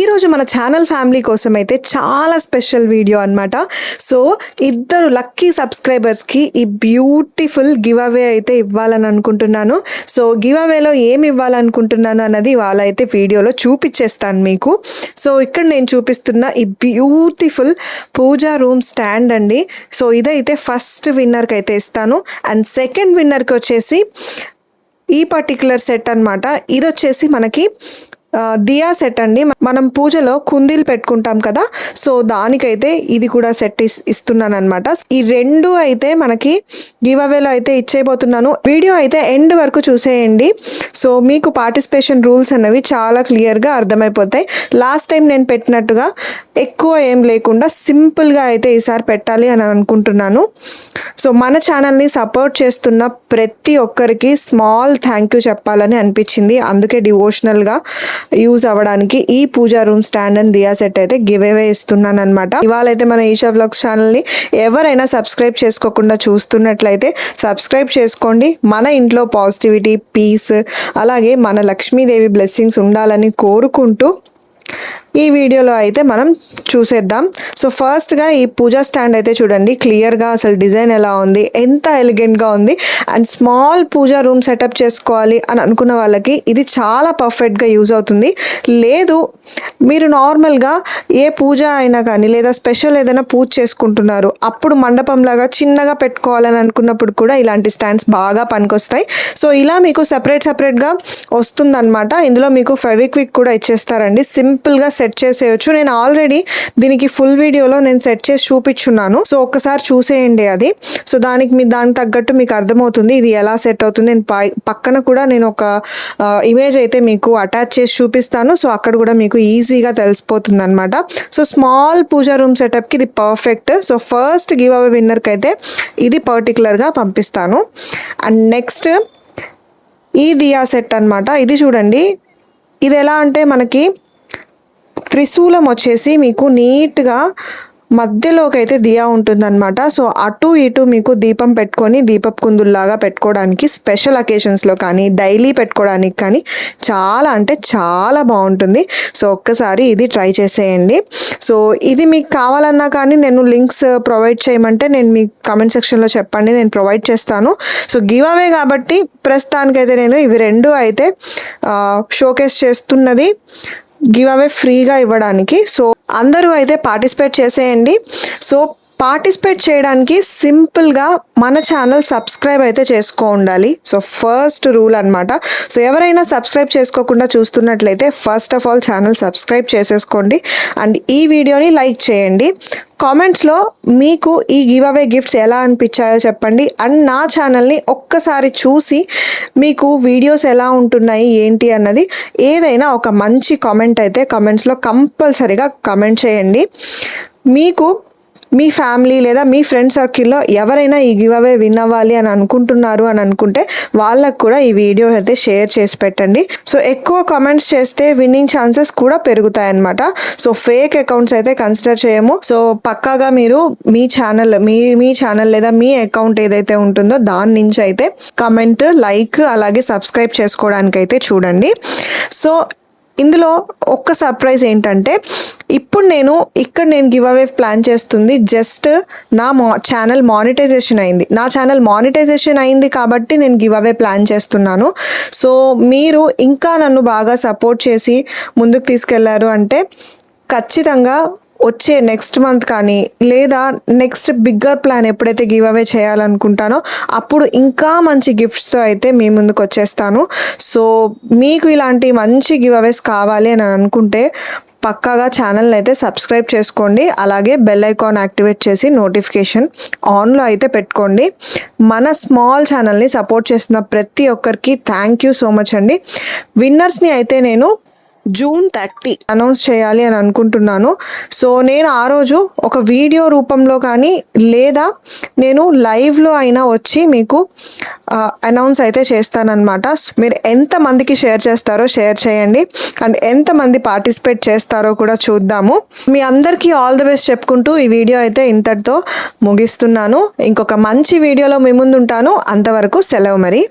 ఈరోజు మన channel family కోసం అయితే చాలా స్పెషల్ వీడియో అనమాట. సో ఇద్దరు లక్కీ సబ్స్క్రైబర్స్కి ఈ బ్యూటిఫుల్ గివ్ అవే అయితే ఇవ్వాలని అనుకుంటున్నాను. సో గివ్ అవేలో ఏమి ఇవ్వాలనుకుంటున్నాను అన్నది వాళ్ళైతే వీడియోలో చూపించేస్తాను మీకు. సో ఇక్కడ నేను చూపిస్తున్న ఈ బ్యూటిఫుల్ పూజా రూమ్ స్టాండ్ అండి. సో ఇదైతే ఫస్ట్ విన్నర్కి అయితే ఇస్తాను. అండ్ సెకండ్ విన్నర్కి వచ్చేసి ఈ పర్టికులర్ సెట్ అనమాట. ఇది వచ్చేసి మనకి దియా సెట్ అండి. మనం పూజలో కుందీలు పెట్టుకుంటాం కదా, సో దానికైతే ఇది కూడా సెట్ ఇస్తున్నాను అనమాట. ఈ రెండు అయితే మనకి గివ్ అవేలో అయితే ఇచ్చేయబోతున్నాను. వీడియో అయితే ఎండ్ వరకు చూసేయండి. సో మీకు పార్టిసిపేషన్ రూల్స్ అనేవి చాలా క్లియర్గా అర్థమైపోతాయి. లాస్ట్ టైం నేను పెట్టినట్టుగా ఎక్కువ ఏం లేకుండా సింపుల్గా అయితే ఈసారి పెట్టాలి అని అనుకుంటున్నాను. సో మన ఛానల్ని సపోర్ట్ చేస్తున్న ప్రతి ఒక్కరికి స్మాల్ థ్యాంక్ యూ చెప్పాలని అనిపించింది. అందుకే డివోషనల్గా యూజ్ అవ్వడానికి ఈ puja room stand and diya set అయితే గివ్ అవే ఇస్తున్నాను అనమాట. ఇవాళ అయితే మన ఈషా వ్లాగ్స్ ఛానల్ని ఎవరైనా సబ్స్క్రైబ్ చేసుకోకుండా చూస్తున్నట్లయితే సబ్స్క్రైబ్ చేసుకోండి. మన ఇంట్లో పాజిటివిటీ, పీస్, అలాగే మన లక్ష్మీదేవి బ్లెస్సింగ్స్ ఉండాలని కోరుకుంటూ ఈ వీడియోలో అయితే మనం చూసేద్దాం. సో ఫస్ట్గా ఈ పూజా స్టాండ్ అయితే చూడండి క్లియర్గా అసలు డిజైన్ ఎలా ఉంది, ఎంత ఎలిగెంట్గా ఉంది. And small puja room setup చేసుకోవాలి అని అనుకున్న వాళ్ళకి ఇది చాలా పర్ఫెక్ట్గా యూజ్ అవుతుంది. లేదు మీరు నార్మల్గా ఏ పూజ అయినా కానీ లేదా స్పెషల్ ఏదైనా పూజ చేసుకుంటున్నారు, అప్పుడు మండపంలాగా చిన్నగా పెట్టుకోవాలని అనుకున్నప్పుడు కూడా ఇలాంటి స్టాండ్స్ బాగా పనికొస్తాయి. సో ఇలా మీకు సపరేట్గా వస్తుందన్నమాట. ఇందులో మీకు ఫెవిక్విక్ కూడా ఇచ్చేస్తారండి. సింపుల్గా సెట్ చేసేయచ్చు. నేను ఆల్రెడీ దీనికి ఫుల్ వీడియోలో నేను సెట్ చేసి చూపించున్నాను. సో ఒక్కసారి చూసేయండి అది. సో దానికి తగ్గట్టు మీకు అర్థమవుతుంది ఇది ఎలా సెట్ అవుతుంది. నేను పక్కన కూడా నేను ఒక ఇమేజ్ అయితే మీకు అటాచ్ చేసి చూపిస్తాను. సో అక్కడ కూడా మీకు ఈజీగా తెలిసిపోతుంది అనమాట. సో స్మాల్ పూజా రూమ్ సెటప్కి ఇది perfect. So first give away విన్నర్కి అయితే ఇది పర్టికులర్గా పంపిస్తాను. అండ్ నెక్స్ట్ ఈ దియా సెట్ అనమాట. ఇది చూడండి, ఇది ఎలా అంటే మనకి త్రిశూలం వచ్చేసి మీకు నీట్గా మధ్యలోకి అయితే దియా ఉంటుందన్నమాట. సో అటు ఇటు మీకు దీపం పెట్టుకొని దీపపు కుందుల్లాగా పెట్టుకోవడానికి, స్పెషల్ అకేషన్స్లో కానీ డైలీ పెట్టుకోవడానికి కానీ చాలా అంటే చాలా బాగుంటుంది. సో ఒక్కసారి ఇది ట్రై చేసేయండి. సో ఇది మీకు కావాలన్నా కానీ నేను లింక్స్ ప్రొవైడ్ చేయమంటే నేను మీకు కామెంట్ సెక్షన్లో చెప్పండి, నేను ప్రొవైడ్ చేస్తాను. సో గివ్ అవే కాబట్టి ప్రస్తుతానికైతే నేను ఇవి రెండు అయితే షోకేస్ చేస్తున్నది గివ్ అవే ఫ్రీగా ఇవ్వడానికి. సో అందరూ అయితే పార్టిసిపేట్ చేసేయండి. సో పార్టిసిపేట్ చేయడానికి సింపుల్గా మన ఛానల్ సబ్స్క్రైబ్ అయితే ఉండాలి. సో ఫస్ట్ రూల్ అనమాట. సో ఎవరైనా సబ్స్క్రైబ్ చేసుకోకుండా చూస్తున్నట్లయితే first of all channel subscribe చేసేసుకోండి. అండ్ ఈ వీడియోని లైక్ చేయండి. కామెంట్స్లో మీకు ఈ గివ్ అవే గిఫ్ట్స్ ఎలా అనిపించాయో చెప్పండి. అండ్ నా ఛానల్ని ఒక్కసారి చూసి మీకు వీడియోస్ ఎలా ఉంటున్నాయి ఏంటి అన్నది ఏదైనా ఒక మంచి కామెంట్ అయితే కామెంట్స్లో కంపల్సరీగా కామెంట్ చేయండి. మీకు మీ ఫ్యామిలీ లేదా మీ ఫ్రెండ్ సర్కిల్లో ఎవరైనా ఈ గివ్ అవే విన్ అవ్వాలి అని అనుకుంటున్నారు అని అనుకుంటే వాళ్ళకు కూడా ఈ వీడియో అయితే షేర్ చేసి పెట్టండి. సో ఎక్కువ కామెంట్స్ చేస్తే విన్నింగ్ ఛాన్సెస్ కూడా పెరుగుతాయి అన్నమాట. సో ఫేక్ అకౌంట్స్ అయితే కన్సిడర్ చేయము. సో పక్కాగా మీరు మీ ఛానల్ లేదా మీ అకౌంట్ ఏదైతే ఉంటుందో దాని నుంచి అయితే కామెంట్, లైక్, అలాగే సబ్స్క్రైబ్ చేసుకోవడానికి అయితే చూడండి. సో ఇందులో ఒక్క సర్ప్రైజ్ ఏంటంటే ఇప్పుడు నేను గివ్ అవే ప్లాన్ చేస్తుంది జస్ట్ నా ఛానల్ మానిటైజేషన్ అయింది. నా ఛానల్ మానిటైజేషన్ అయింది కాబట్టి నేను గివ్ అవే ప్లాన్ చేస్తున్నాను. సో మీరు ఇంకా నన్ను బాగా సపోర్ట్ చేసి ముందుకు తీసుకెళ్లారు అంటే ఖచ్చితంగా వచ్చే నెక్స్ట్ మంత్ కానీ లేదా నెక్స్ట్ బిగ్గర్ ప్లాన్ ఎప్పుడైతే గివ్ అవే చేయాలనుకుంటానో అప్పుడు ఇంకా మంచి గిఫ్ట్స్తో అయితే మీ ముందుకు వచ్చేస్తాను. సో మీకు ఇలాంటి మంచి గివ్ అవేస్ కావాలి అని అనుకుంటే పక్కాగా ఛానల్ని అయితే సబ్స్క్రైబ్ చేసుకోండి. అలాగే బెల్ ఐకాన్ యాక్టివేట్ చేసి నోటిఫికేషన్ ఆన్లో అయితే పెట్టుకోండి. మన స్మాల్ ఛానల్ని సపోర్ట్ చేస్తున్న ప్రతి ఒక్కరికి థ్యాంక్ యూ సో మచ్ అండి. విన్నర్స్ని అయితే నేను June 30 అనౌన్స్ చేయాలి అని అనుకుంటున్నాను. సో నేను ఆ రోజు ఒక వీడియో రూపంలో కానీ లేదా నేను లైవ్లో అయినా వచ్చి మీకు అనౌన్స్ అయితే చేస్తానన్నమాట. మీరు ఎంతమందికి షేర్ చేస్తారో షేర్ చేయండి. అండ్ ఎంతమంది పార్టిసిపేట్ చేస్తారో కూడా చూద్దాము. మీ అందరికీ ఆల్ ది బెస్ట్ చెప్పుకుంటూ ఈ వీడియో అయితే ఇంతటితో ముగిస్తున్నాను. ఇంకొక మంచి వీడియోలో మీ ముందు ఉంటాను. అంతవరకు సెలవు మరి.